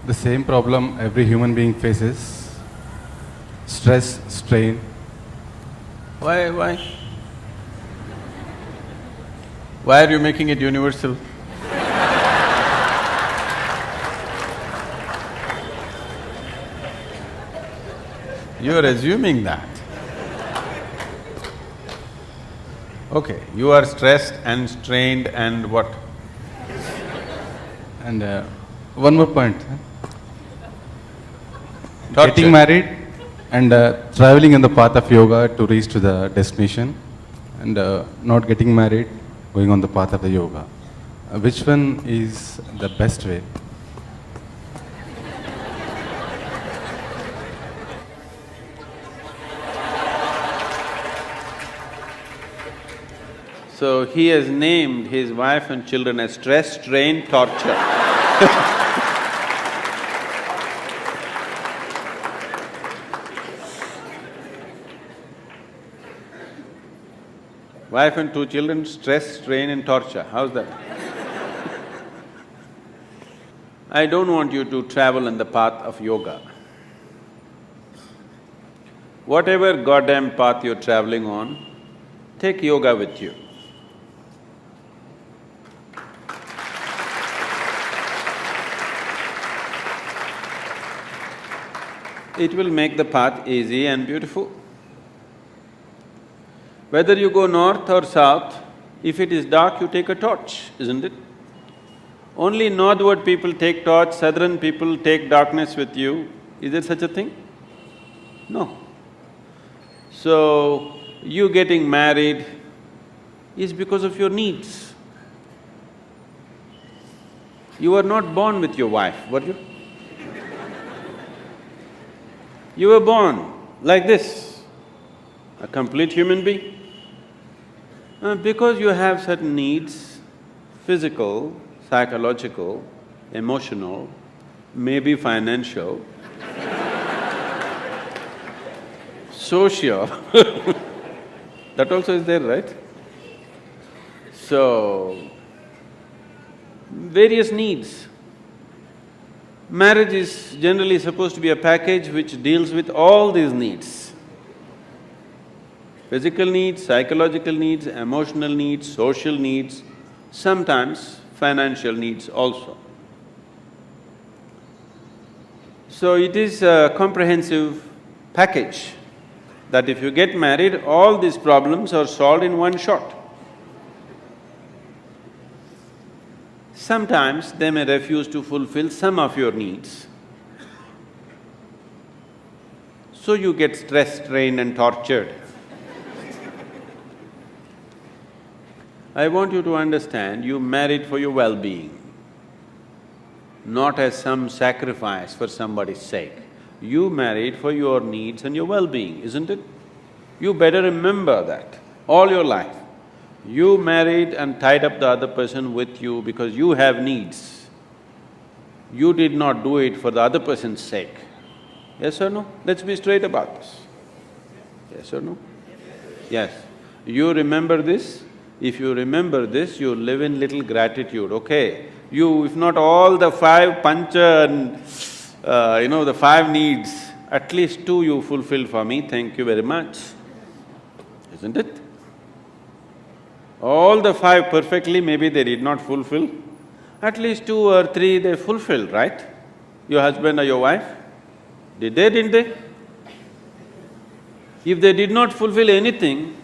The same problem every human being faces. Stress, strain. Why? Why are you making it universal? You are assuming that. Okay, you are stressed and strained and what? And one more point. Torture. Getting married and traveling in the path of yoga to reach to the destination, and not getting married, going on the path of the yoga. Which one is the best way? So he has named his wife and children as stress, strain, torture. Wife and two children, stress, strain and torture. How's that? I don't want you to travel on the path of yoga. Whatever goddamn path you're traveling on, take yoga with you. It will make the path easy and beautiful. Whether you go north or south, if it is dark, you take a torch, isn't it? Only northward people take torch, southern people take darkness with you. Is there such a thing? No. So, you getting married is because of your needs. You were not born with your wife, were you? You were born like this, a complete human being. Because you have certain needs, physical, psychological, emotional, maybe financial, social, that also is there, right? So, various needs. Marriage is generally supposed to be a package which deals with all these needs. Physical needs, psychological needs, emotional needs, social needs, sometimes financial needs also. So it is a comprehensive package that if you get married, all these problems are solved in one shot. Sometimes they may refuse to fulfill some of your needs. So you get stressed, strained and tortured. I want you to understand, you married for your well-being, not as some sacrifice for somebody's sake. You married for your needs and your well-being, isn't it? You better remember that all your life. You married and tied up the other person with you because you have needs. You did not do it for the other person's sake. Yes or no? Let's be straight about this. Yes or no? Yes. You remember this? If you remember this, you live in little gratitude, okay? You… if not all the five pancha and the five needs, at least two you fulfill for me, thank you very much, isn't it? All the five perfectly, maybe they did not fulfill, at least two or three they fulfilled, right? Your husband or your wife? Did they, didn't they? If they did not fulfill anything,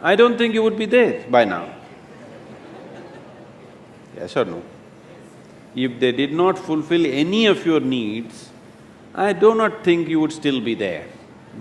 I don't think you would be there by now. Yes or no? If they did not fulfill any of your needs, I do not think you would still be there.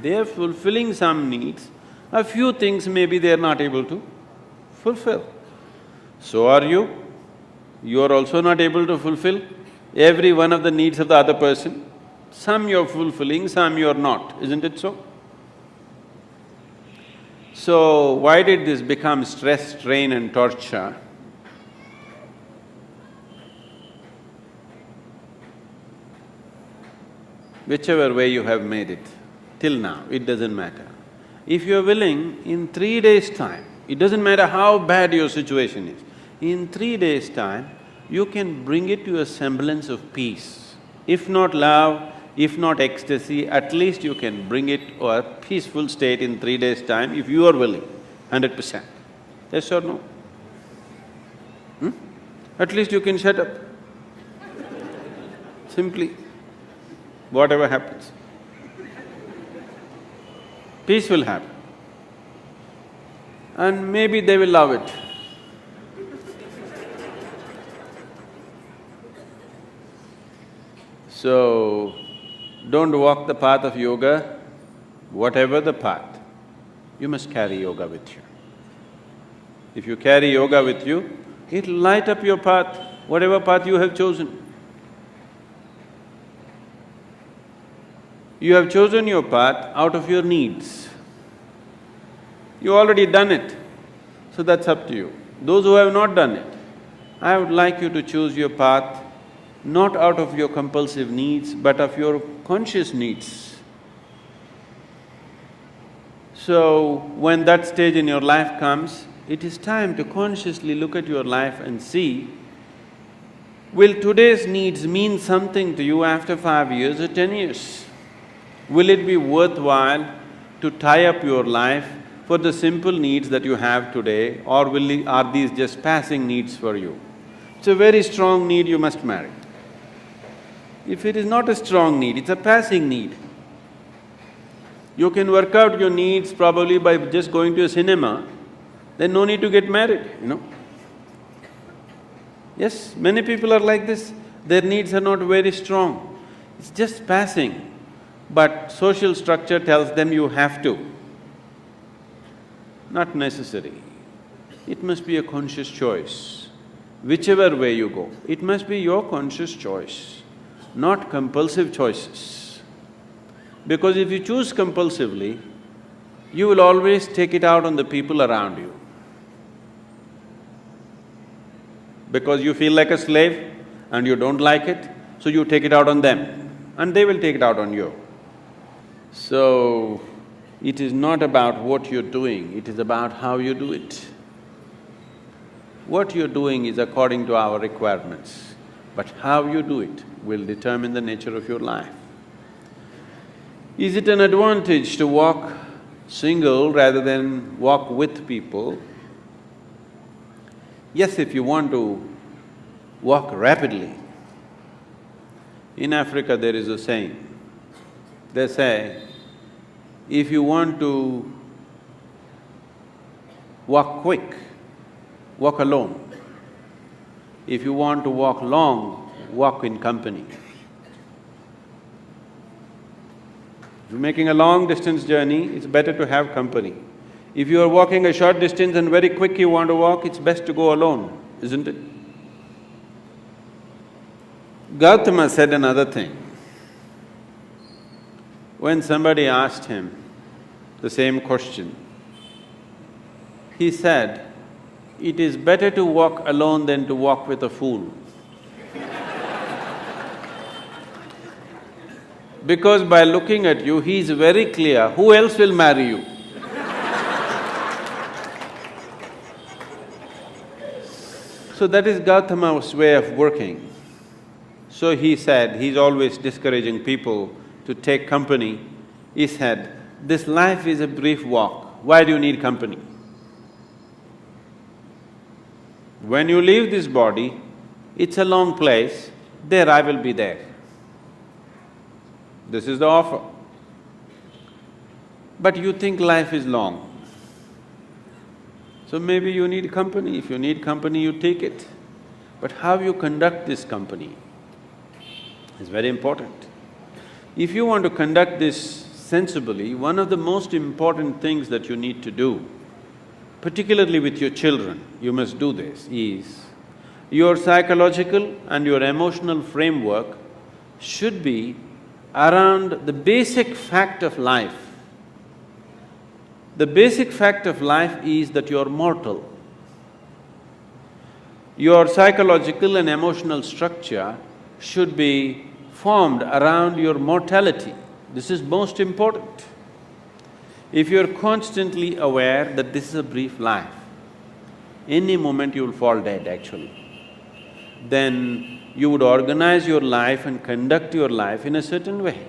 They are fulfilling some needs, a few things maybe they are not able to fulfill. So are you. You are also not able to fulfill every one of the needs of the other person. Some you're fulfilling, some you're not, isn't it so? So, why did this become stress, strain and torture? Whichever way you have made it, till now, it doesn't matter. If you're willing, in 3 days' time, it doesn't matter how bad your situation is, in 3 days' time, you can bring it to a semblance of peace. If not love, if not ecstasy, at least you can bring it to a peaceful state in 3 days' time if you are willing, 100%. Yes or no? At least you can shut up. Simply, whatever happens. Peace will happen. And maybe they will love it. So, don't walk the path of yoga, whatever the path, you must carry yoga with you. If you carry yoga with you, it'll light up your path, whatever path you have chosen. You have chosen your path out of your needs. You already done it, so that's up to you. Those who have not done it, I would like you to choose your path not out of your compulsive needs, but of your conscious needs. So, when that stage in your life comes, it is time to consciously look at your life and see, will today's needs mean something to you after 5 years or 10 years? Will it be worthwhile to tie up your life for the simple needs that you have today, or are these just passing needs for you? It's a very strong need, you must marry. If it is not a strong need, it's a passing need. You can work out your needs probably by just going to a cinema, then no need to get married, you know. Yes, many people are like this, their needs are not very strong, it's just passing. But social structure tells them you have to. Not necessary. It must be a conscious choice. Whichever way you go, it must be your conscious choice, not compulsive choices. Because if you choose compulsively, you will always take it out on the people around you. Because you feel like a slave and you don't like it, so you take it out on them and they will take it out on you. So, it is not about what you're doing, it is about how you do it. What you're doing is according to our requirements, but how you do it will determine the nature of your life. Is it an advantage to walk single rather than walk with people? Yes, if you want to walk rapidly. In Africa there is a saying, they say, if you want to walk quick, walk alone. If you want to walk long, walk in company. If you're making a long distance journey, it's better to have company. If you are walking a short distance and very quick you want to walk, it's best to go alone, isn't it? Gautama said another thing. When somebody asked him the same question, he said, "It is better to walk alone than to walk with a fool." Because by looking at you, he is very clear, who else will marry you? So that is Gautama's way of working. So he said, he's always discouraging people to take company. He said, this life is a brief walk, why do you need company? When you leave this body, it's a long place, there I will be there. This is the offer. But you think life is long. So maybe you need company. If you need company, you take it. But how you conduct this company is very important. If you want to conduct this sensibly, one of the most important things that you need to do, particularly with your children, you must do this, is your psychological and your emotional framework should be around the basic fact of life. The basic fact of life is that you're mortal. Your psychological and emotional structure should be formed around your mortality. This is most important. If you're constantly aware that this is a brief life, any moment you'll fall dead actually, then you would organize your life and conduct your life in a certain way.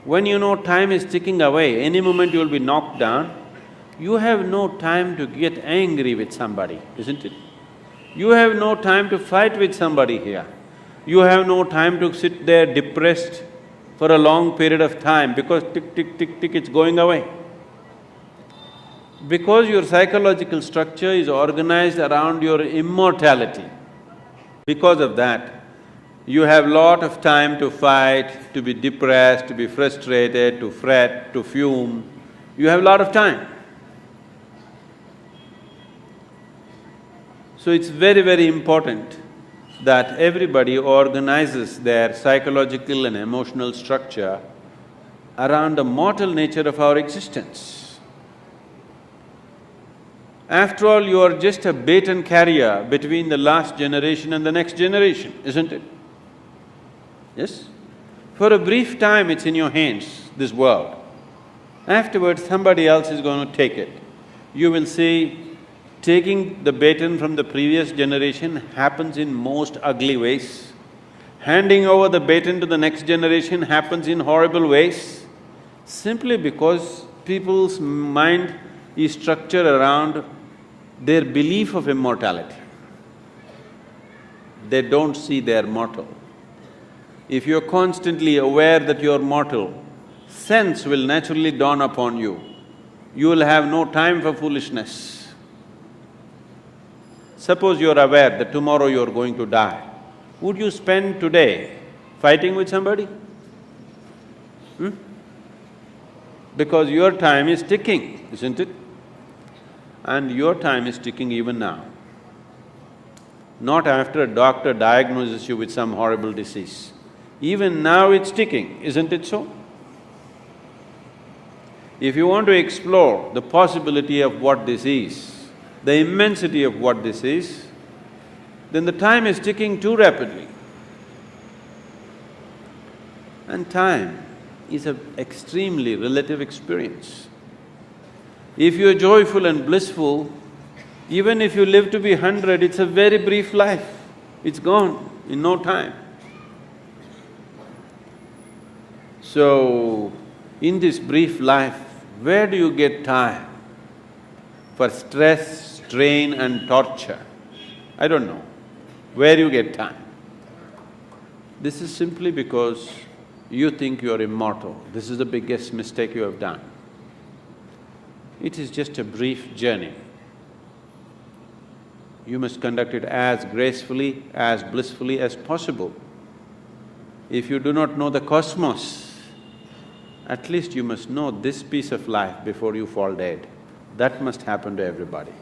When you know time is ticking away, any moment you will be knocked down, you have no time to get angry with somebody, isn't it? You have no time to fight with somebody here. You have no time to sit there depressed for a long period of time because tick, tick, tick, tick, it's going away. Because your psychological structure is organized around your immortality, because of that, you have lot of time to fight, to be depressed, to be frustrated, to fret, to fume. You have lot of time. So it's very, very important that everybody organizes their psychological and emotional structure around the mortal nature of our existence. After all, you are just a baton carrier between the last generation and the next generation, isn't it? Yes? For a brief time it's in your hands, this world. Afterwards, somebody else is going to take it. You will see, taking the baton from the previous generation happens in most ugly ways. Handing over the baton to the next generation happens in horrible ways, simply because people's mind is structured around their belief of immortality. They don't see they're mortal. If you're constantly aware that you're mortal, sense will naturally dawn upon you. You will have no time for foolishness. Suppose you're aware that tomorrow you're going to die, would you spend today fighting with somebody? Because your time is ticking, isn't it? And your time is ticking even now. Not after a doctor diagnoses you with some horrible disease. Even now it's ticking, isn't it so? If you want to explore the possibility of what this is, the immensity of what this is, then the time is ticking too rapidly. And time is an extremely relative experience. If you're joyful and blissful, even if you live to be 100, it's a very brief life. It's gone in no time. So, in this brief life, where do you get time for stress, strain and torture? I don't know. Where do you get time? This is simply because you think you're immortal. This is the biggest mistake you have done. It is just a brief journey. You must conduct it as gracefully, as blissfully as possible. If you do not know the cosmos, at least you must know this piece of life before you fall dead. That must happen to everybody.